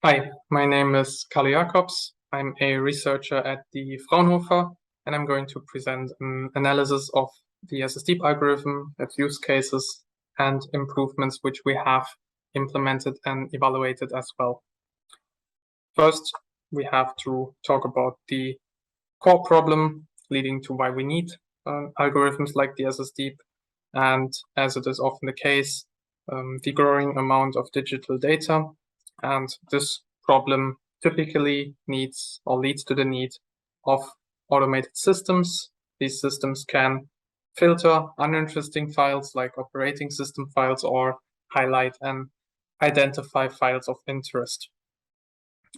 Hi, my name is Carlo Jakobs. I'm a researcher at the Fraunhofer, and I'm going to present an analysis of the ssdeep algorithm, its use cases, and improvements which we have implemented and evaluated as well. First, we have to talk about the core problem leading to why we need algorithms like the ssdeep. And as it is often the case, the growing amount of digital data. And this problem typically needs or leads to the need of automated systems. These systems can filter uninteresting files like operating system files or highlight and identify files of interest.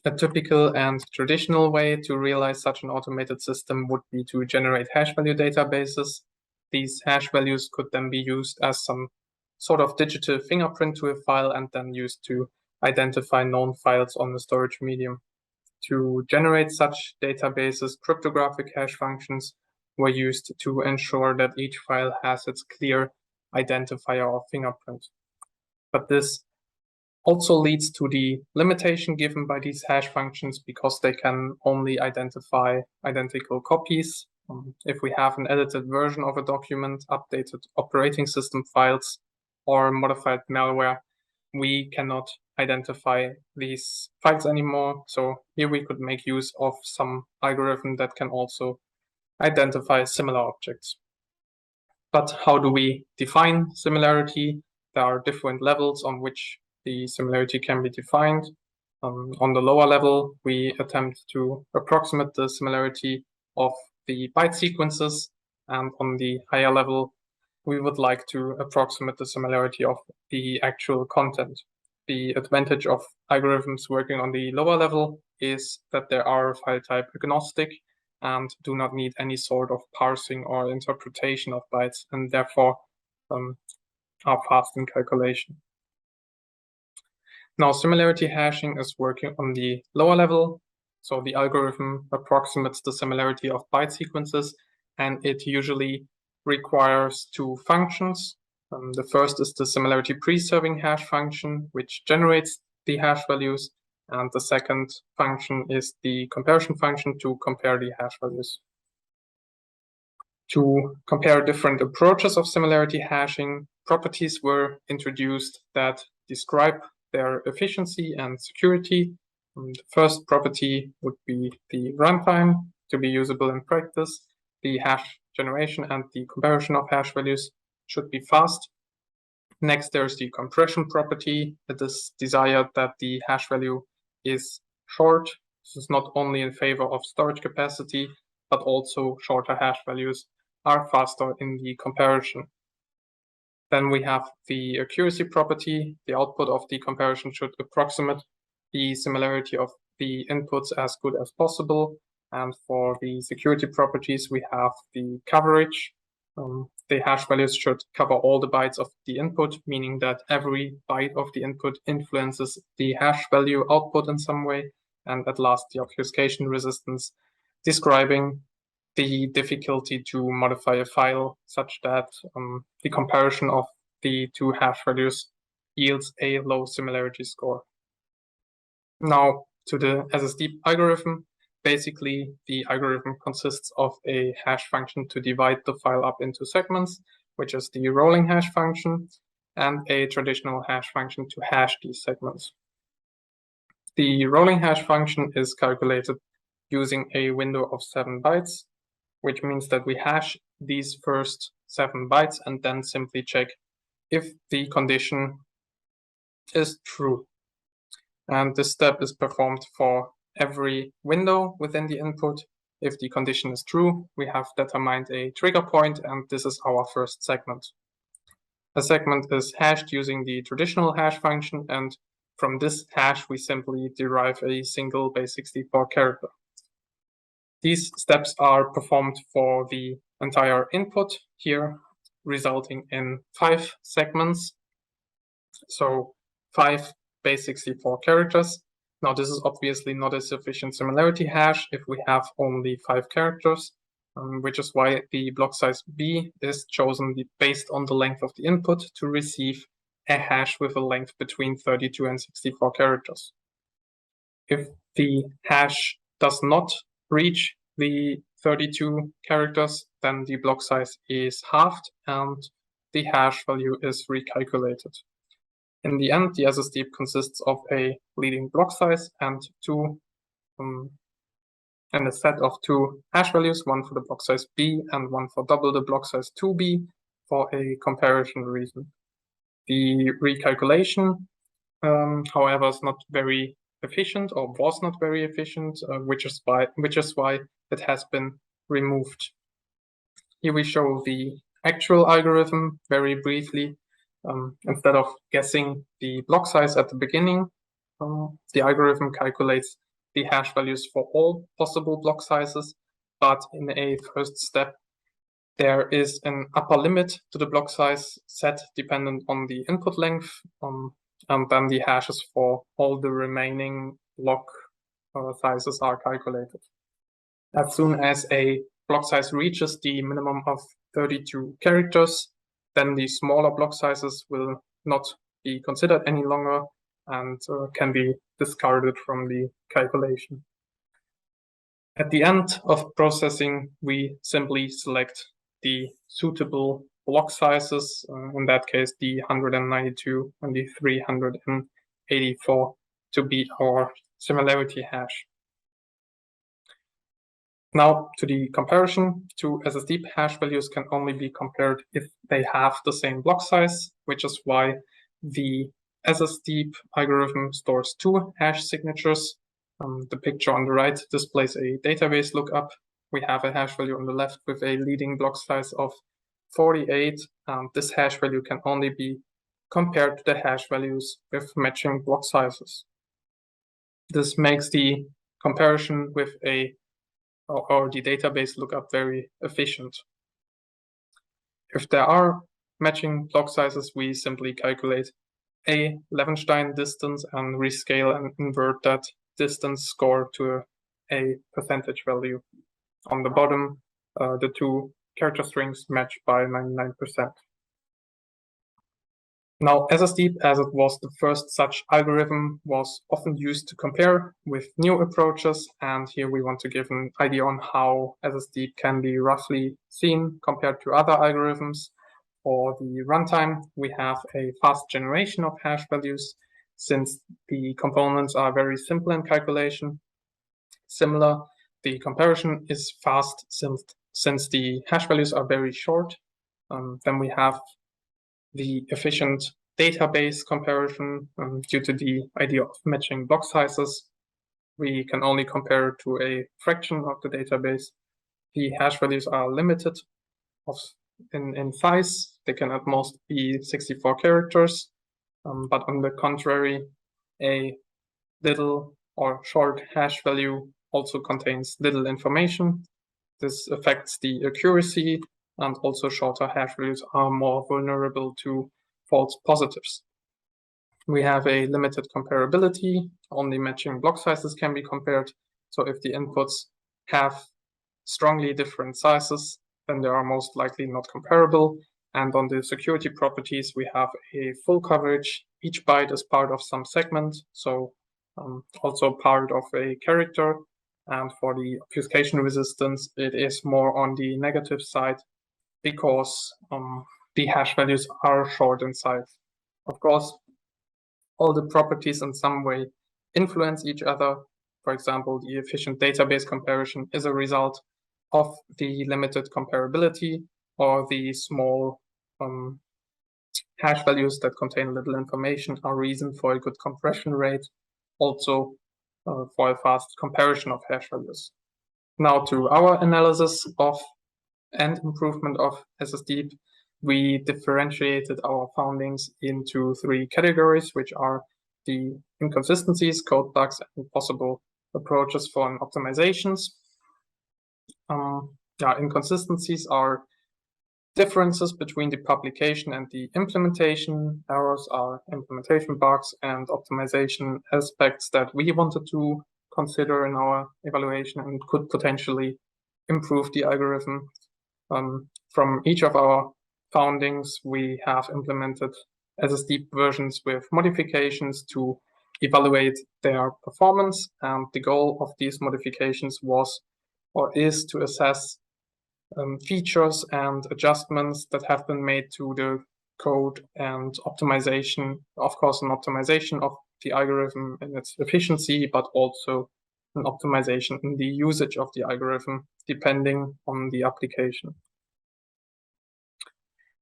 A typical and traditional way to realize such an automated system would be to generate hash value databases. These hash values could then be used as some sort of digital fingerprint to a file and then used to identify known files on the storage medium. To generate such databases, cryptographic hash functions were used to ensure that each file has its clear identifier or fingerprint. But this also leads to the limitation given by these hash functions because they can only identify identical copies. If we have an edited version of a document, updated operating system files, or modified malware, we cannot identify these files anymore. So here we could make use of some algorithm that can also identify similar objects. But how do we define similarity? There are different levels on which the similarity can be defined. On the lower level, we attempt to approximate the similarity of the byte sequences, and on the higher level, we would like to approximate the similarity of the actual content. The advantage of algorithms working on the lower level is that they are file type agnostic and do not need any sort of parsing or interpretation of bytes, and therefore are fast in calculation. Now, similarity hashing is working on the lower level. So the algorithm approximates the similarity of byte sequences, and it usually requires two functions. The first is the similarity preserving hash function, which generates the hash values. And the second function is the comparison function to compare the hash values. To compare different approaches of similarity hashing, properties were introduced that describe their efficiency and security. The first property would be the runtime to be usable in practice. The hash generation and the comparison of hash values should be fast. Next, there's the compression property. It is desired that the hash value is short. This is not only in favor of storage capacity, but also shorter hash values are faster in the comparison. Then we have the accuracy property. The output of the comparison should approximate the similarity of the inputs as good as possible. And for the security properties, we have the coverage. The hash values should cover all the bytes of the input, meaning that every byte of the input influences the hash value output in some way. And at last, the obfuscation resistance, describing the difficulty to modify a file such that the comparison of the two hash values yields a low similarity score. Now to the ssdeep algorithm. Basically, the algorithm consists of a hash function to divide the file up into segments, which is the rolling hash function, and a traditional hash function to hash these segments. The rolling hash function is calculated using a window of 7 bytes, which means that we hash these first 7 bytes and then simply check if the condition is true. And this step is performed for every window within the input. If the condition is true, we have determined a trigger point, and this is our first segment. A segment is hashed using the traditional hash function, and from this hash, we simply derive a single base 64 character. These steps are performed for the entire input here, resulting in 5 segments. So 5 base 64 characters. Now, this is obviously not a sufficient similarity hash if we have only 5 characters, which is why the block size B is chosen based on the length of the input to receive a hash with a length between 32 and 64 characters. If the hash does not reach the 32 characters, then the block size is halved and the hash value is recalculated. In the end, the ssdeep consists of a leading block size and a set of two hash values, one for the block size b and one for double the block size 2b for a comparison reason. The recalculation, however, is not very efficient, or was not very efficient, which is why it has been removed. Here we show the actual algorithm very briefly. Instead of guessing the block size at the beginning, the algorithm calculates the hash values for all possible block sizes, but in a first step, there is an upper limit to the block size set dependent on the input length, and then the hashes for all the remaining block sizes are calculated. As soon as a block size reaches the minimum of 32 characters, then the smaller block sizes will not be considered any longer and can be discarded from the calculation. At the end of processing, we simply select the suitable block sizes, in that case the 192 and the 384, to be our similarity hash. Now to the comparison. Two ssdeep hash values can only be compared if they have the same block size, which is why the ssdeep algorithm stores two hash signatures. The picture on the right displays a database lookup. We have a hash value on the left with a leading block size of 48, and this hash value can only be compared to the hash values with matching block sizes. This makes the comparison with the database lookup very efficient. If there are matching block sizes, we simply calculate a Levenshtein distance and rescale and invert that distance score to a percentage value. On the bottom, the two character strings match by 99%. Now, ssdeep, as it was the first such algorithm, was often used to compare with new approaches, and here we want to give an idea on how ssdeep can be roughly seen compared to other algorithms. For the runtime, we have a fast generation of hash values, since the components are very simple in calculation. Similar, the comparison is fast since the hash values are very short. Then we have the efficient database comparison due to the idea of matching block sizes. We can only compare to a fraction of the database. The hash values are limited in size. They can at most be 64 characters, but on the contrary, a little or short hash value also contains little information. This affects the accuracy, and also shorter hash values are more vulnerable to false positives. We have a limited comparability. Only matching block sizes can be compared. So if the inputs have strongly different sizes, then they are most likely not comparable. And on the security properties, we have a full coverage. Each byte is part of some segment, so also part of a character. And for the obfuscation resistance, it is more on the negative side because the hash values are short in size. Of course, all the properties in some way influence each other. For example, the efficient database comparison is a result of the limited comparability, or the small hash values that contain little information are reason for a good compression rate, also for a fast comparison of hash values. Now to our analysis of and improvement of ssdeep, we differentiated our foundings into three categories, which are the inconsistencies, code bugs, and possible approaches for optimizations. Inconsistencies are differences between the publication and the implementation. Errors are implementation bugs, and optimization aspects that we wanted to consider in our evaluation and could potentially improve the algorithm. From each of our foundings, we have implemented ssdeep versions with modifications to evaluate their performance, and the goal of these modifications was or is to assess features and adjustments that have been made to the code and optimization, of course, an optimization of the algorithm and its efficiency, but also an optimization in the usage of the algorithm, depending on the application.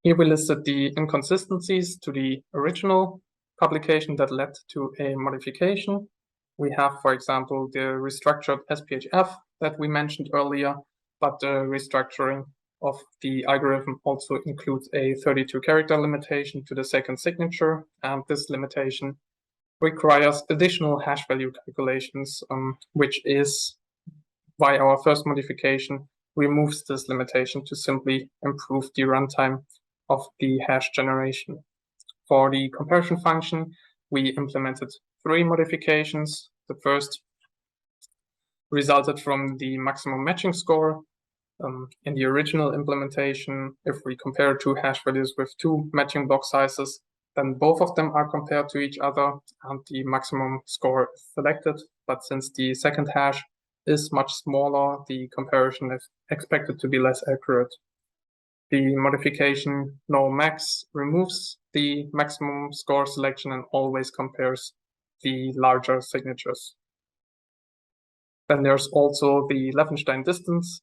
Here we listed the inconsistencies to the original publication that led to a modification. We have, for example, the restructured SPHF that we mentioned earlier, but the restructuring of the algorithm also includes a 32-character limitation to the second signature, and this limitation requires additional hash value calculations, which is why our first modification removes this limitation to simply improve the runtime of the hash generation. For the comparison function, we implemented 3 modifications. The first resulted from the maximum matching score. In the original implementation, if we compare 2 hash values with 2 matching block sizes, then both of them are compared to each other and the maximum score is selected. But since the second hash is much smaller, the comparison is expected to be less accurate. The modification no-max removes the maximum score selection and always compares the larger signatures. Then there's also the Levenshtein distance,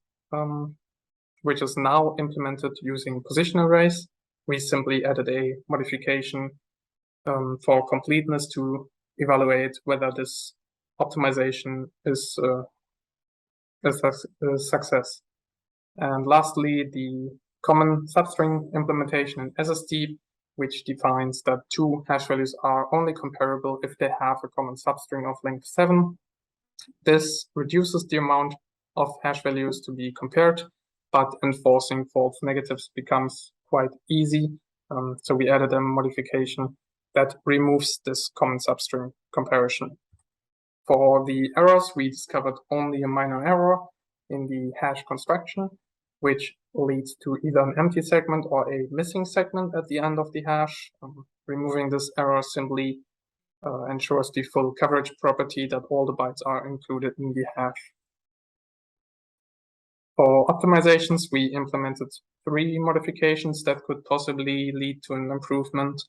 which is now implemented using position arrays. We simply added a modification for completeness to evaluate whether this optimization is a success. And lastly, the common substring implementation in ssdeep, which defines that 2 hash values are only comparable if they have a common substring of length 7. This reduces the amount of hash values to be compared, but enforcing false negatives becomes quite easy. So we added a modification that removes this common substring comparison. For the errors, we discovered only a minor error in the hash construction, which leads to either an empty segment or a missing segment at the end of the hash. Removing this error simply ensures the full coverage property that all the bytes are included in the hash. For optimizations, we implemented 3 modifications that could possibly lead to an improvement.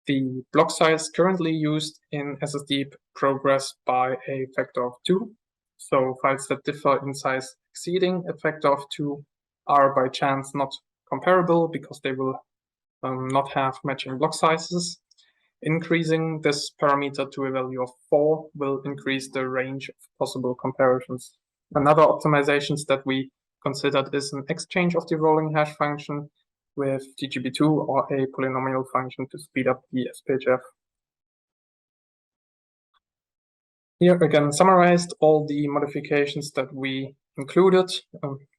The block size currently used in ssdeep progress by a factor of 2. So files that differ in size exceeding a factor of 2 are by chance not comparable because they will not have matching block sizes. Increasing this parameter to a value of 4 will increase the range of possible comparisons. Another optimizations that we considered is an exchange of the rolling hash function with DGB2 or a polynomial function to speed up the SPHF. Here again summarized all the modifications that we included.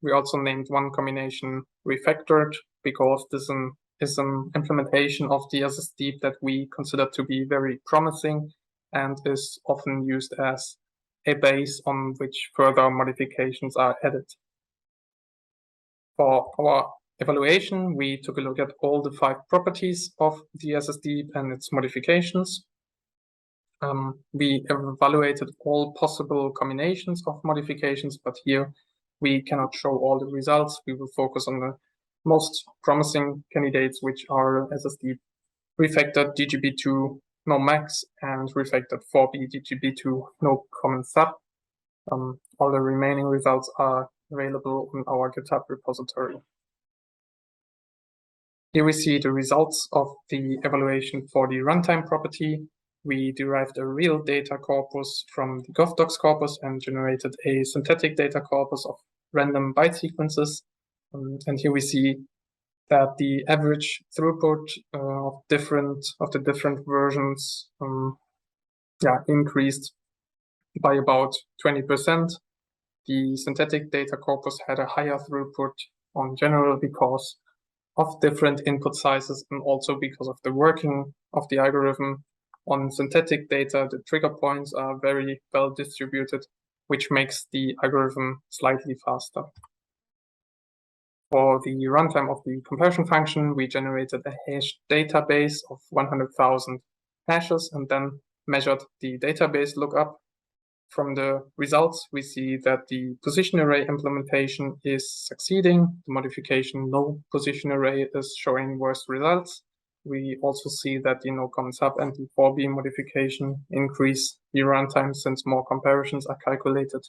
We also named one combination refactored because this is an implementation of the ssdeep that we consider to be very promising and is often used as a base on which further modifications are added. For our evaluation, we took a look at all the 5 properties of the ssdeep and its modifications. We evaluated all possible combinations of modifications, but here we cannot show all the results. We will focus on the most promising candidates, which are ssdeep refactored DGB2 no max and refactored 4B DGB2 no common sub. All the remaining results are available in our GitHub repository. Here we see the results of the evaluation for the runtime property. We derived a real data corpus from the govdocs corpus and generated a synthetic data corpus of random byte sequences. And here we see that the average throughput of the different versions increased by about 20%. The synthetic data corpus had a higher throughput on general because of different input sizes and also because of the working of the algorithm. On synthetic data, the trigger points are very well distributed, which makes the algorithm slightly faster. For the runtime of the comparison function, we generated a hash database of 100,000 hashes and then measured the database lookup. From the results, we see that the position array implementation is succeeding. The modification no position array is showing worse results. We also see that the no common sub and the 4b modification increase the runtime since more comparisons are calculated,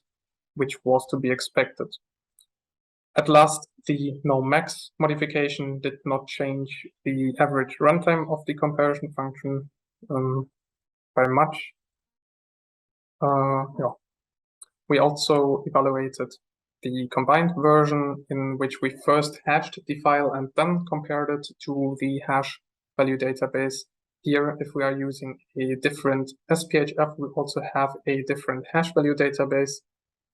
which was to be expected. At last, the no max modification did not change the average runtime of the comparison function by much. We also evaluated the combined version in which we first hashed the file and then compared it to the hash value database. Here, if we are using a different SPHF, we also have a different hash value database.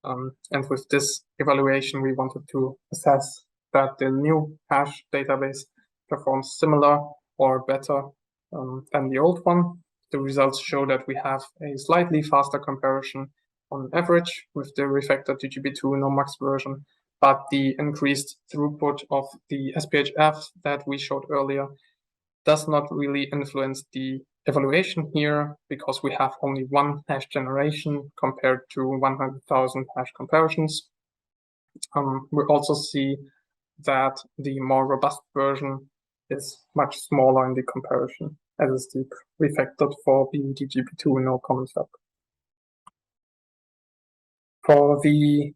And with this evaluation, we wanted to assess that the new hash database performs similar or better than the old one. The results show that we have a slightly faster comparison on average with the refactored DGB2 no-max version, but the increased throughput of the SPHF that we showed earlier does not really influence the evaluation here because we have only one hash generation compared to 100,000 hash comparisons. We also see that the more robust version is much smaller in the comparison, as is the refactored for the DGB2 no common sub. For the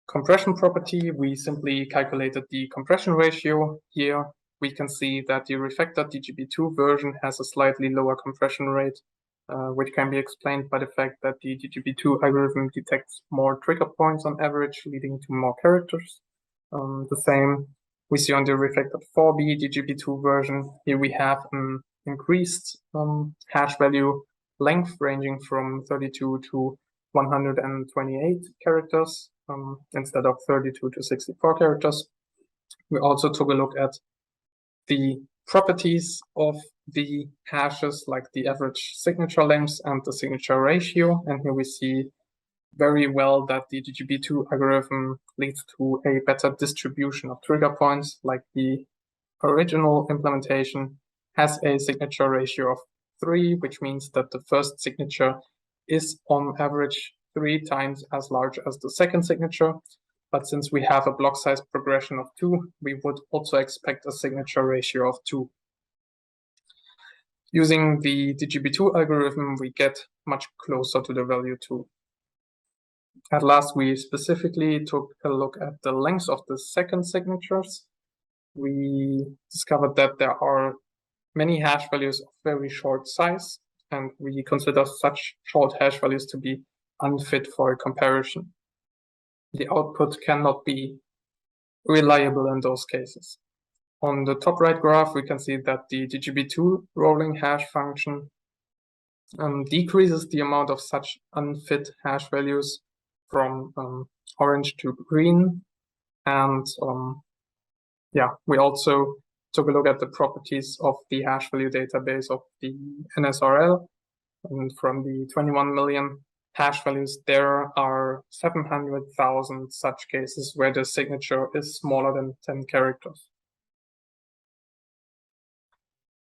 compression property, we simply calculated the compression ratio. Here we can see that the refactored DGB2 version has a slightly lower compression rate, which can be explained by the fact that the DGB2 algorithm detects more trigger points on average, leading to more characters. The same we see on the refactored 4b DGB2 version. Here we have an increased hash value length ranging from 32 to 128 characters instead of 32 to 64 characters. We also took a look at the properties of the hashes, like the average signature length and the signature ratio. And here we see very well that the DGB2 algorithm leads to a better distribution of trigger points, like the original implementation has a signature ratio of 3, which means that the first signature is on average 3 times as large as the second signature. But since we have a block size progression of 2, we would also expect a signature ratio of 2. Using the DGB2 algorithm, we get much closer to the value 2. At last, we specifically took a look at the length of the second signatures. We discovered that there are many hash values of very short size, and we consider such short hash values to be unfit for a comparison. The output cannot be reliable in those cases. On the top right graph, we can see that the DGB2 rolling hash function decreases the amount of such unfit hash values from orange to green. And we also took a look at the properties of the hash value database of the NSRL. And from the 21 million hash values, there are 700,000 such cases where the signature is smaller than 10 characters.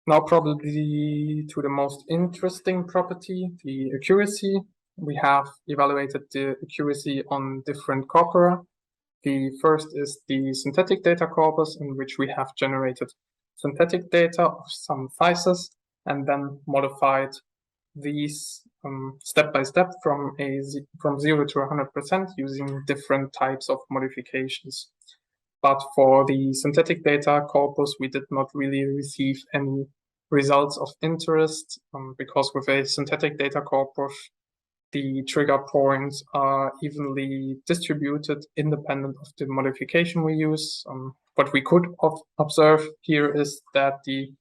Now probably to the most interesting property, the accuracy. We have evaluated the accuracy on different corpora. The first is the synthetic data corpus, in which we have generated synthetic data of some sizes and then modified these step by step from 0 to 100% using different types of modifications. But for the synthetic data corpus, we did not really receive any results of interest because with a synthetic data corpus, the trigger points are evenly distributed independent of the modification we use. What we could observe here is that the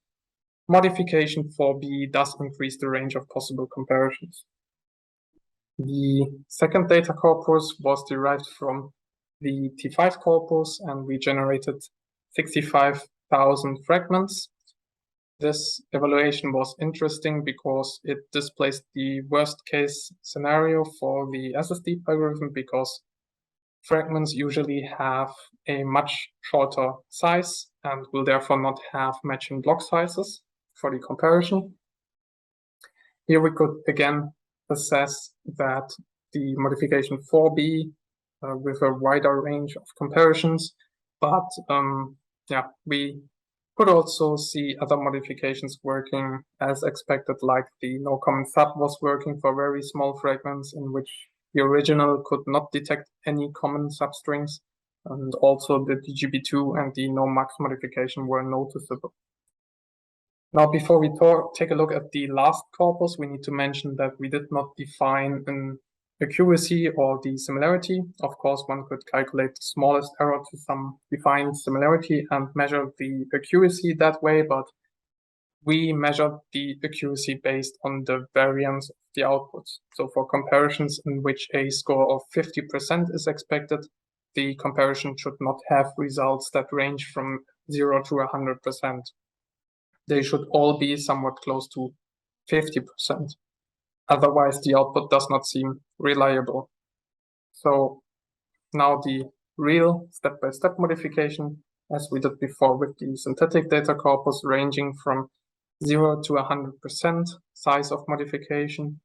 modification for B does increase the range of possible comparisons. The second data corpus was derived from the T5 corpus, and we generated 65,000 fragments. This evaluation was interesting because it displays the worst case scenario for the ssdeep algorithm, because fragments usually have a much shorter size and will therefore not have matching block sizes for the comparison. Here we could again assess that the modification 4b with a wider range of comparisons, but yeah, we could also see other modifications working as expected, like the no common sub was working for very small fragments in which the original could not detect any common substrings, and also the DGB2 and the no max modification were noticeable. Now, before we take a look at the last corpus, we need to mention that we did not define an accuracy or the similarity. Of course, one could calculate the smallest error to some defined similarity and measure the accuracy that way, but we measured the accuracy based on the variance of the outputs. So for comparisons in which a score of 50% is expected, the comparison should not have results that range from 0 to 100%. They should all be somewhat close to 50%. Otherwise, the output does not seem reliable. So now the real step-by-step modification, as we did before with the synthetic data corpus, ranging from 0 to 100% size of modification.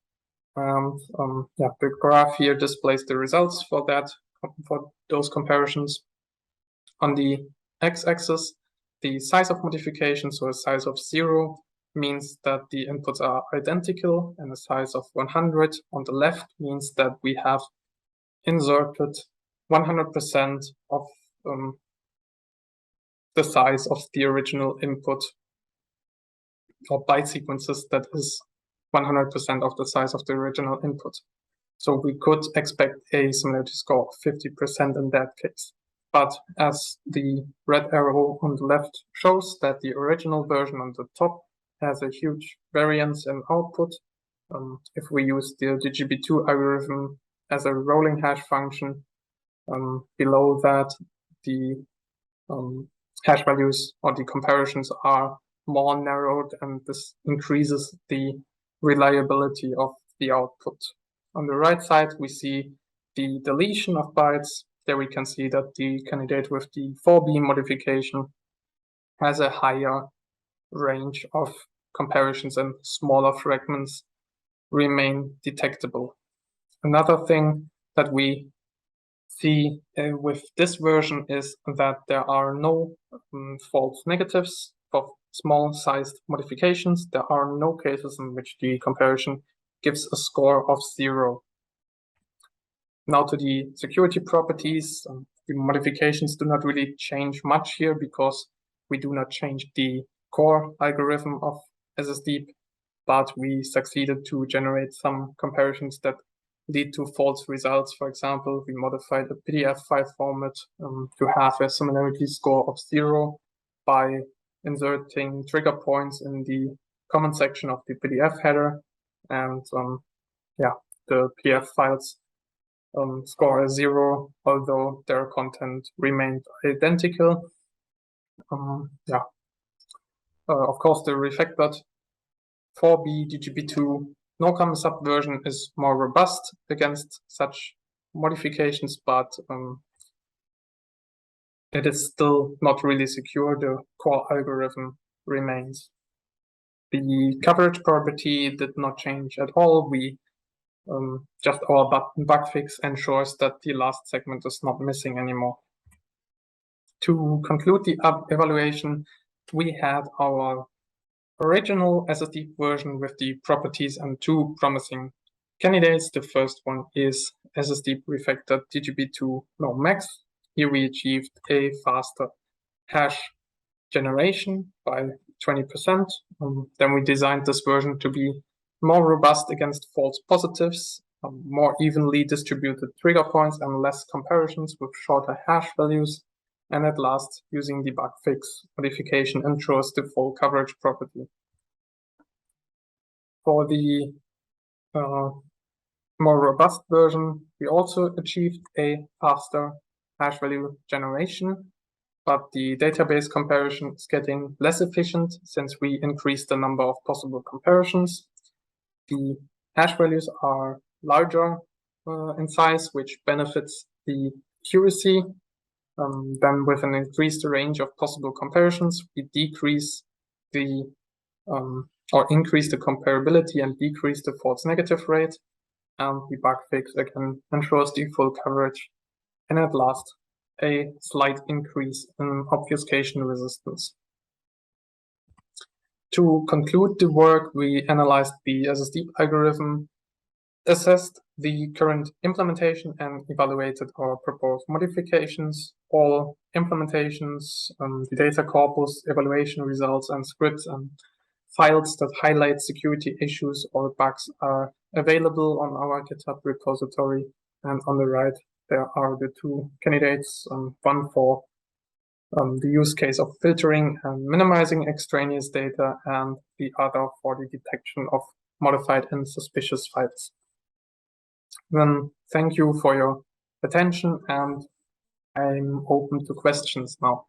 Yeah, the graph here displays the results for those comparisons. On the x-axis, the size of modification, so a size of 0 means that the inputs are identical, and a size of 100 on the left means that we have inserted 100% of the size of the original input, or byte sequences that is 100% of the size of the original input. So we could expect a similarity score of 50% in that case. But as the red arrow on the left shows that the original version on the top has a huge variance in output, if we use the DGB2 algorithm as a rolling hash function, below that the hash values or the comparisons are more narrowed, and this increases the reliability of the output. On the right side, we see the deletion of bytes. There we can see that the candidate with the 4b modification has a higher range of comparisons, and smaller fragments remain detectable. Another thing that we see with this version is that there are no false negatives for small-sized modifications. There are no cases in which the comparison gives a score of 0. Now to the security properties. The modifications do not really change much here because we do not change the core algorithm of ssdeep, but we succeeded to generate some comparisons that lead to false results. For example, we modified the PDF file format to have a similarity score of 0 by inserting trigger points in the comment section of the PDF header, and yeah, the PDF files score a 0, although their content remained identical. Yeah, of course, the refactored 4b DGB2 no common sub version is more robust against such modifications, but it is still not really secure. The core algorithm remains. The coverage property did not change at all. We just our bug fix ensures that the last segment is not missing anymore. To conclude the evaluation, we had our original ssdeep version with the properties and 2 promising candidates. The first one is ssdeep refactored DGB2 no max. Here we achieved a faster hash generation by 20%. Then we designed this version to be more robust against false positives, more evenly distributed trigger points, and less comparisons with shorter hash values. And at last, using the bug fix modification ensures the full coverage property. For the more robust version, we also achieved a faster hash value generation, but the database comparison is getting less efficient since we increased the number of possible comparisons. The hash values are larger in size, which benefits the accuracy. Then with an increased range of possible comparisons, we decrease the or increase the comparability and decrease the false negative rate. and the bug fix again ensures the full coverage. And at last, a slight increase in obfuscation resistance. To conclude the work, we analyzed the ssdeep algorithm, assessed the current implementation, and evaluated our proposed modifications. All implementations, the data corpus, evaluation results, and scripts and files that highlight security issues or bugs are available on our GitHub repository. And on the right, there are the two candidates, one for the use case of filtering and minimizing extraneous data, and the other for the detection of modified and suspicious files. Then thank you for your attention, and I'm open to questions now.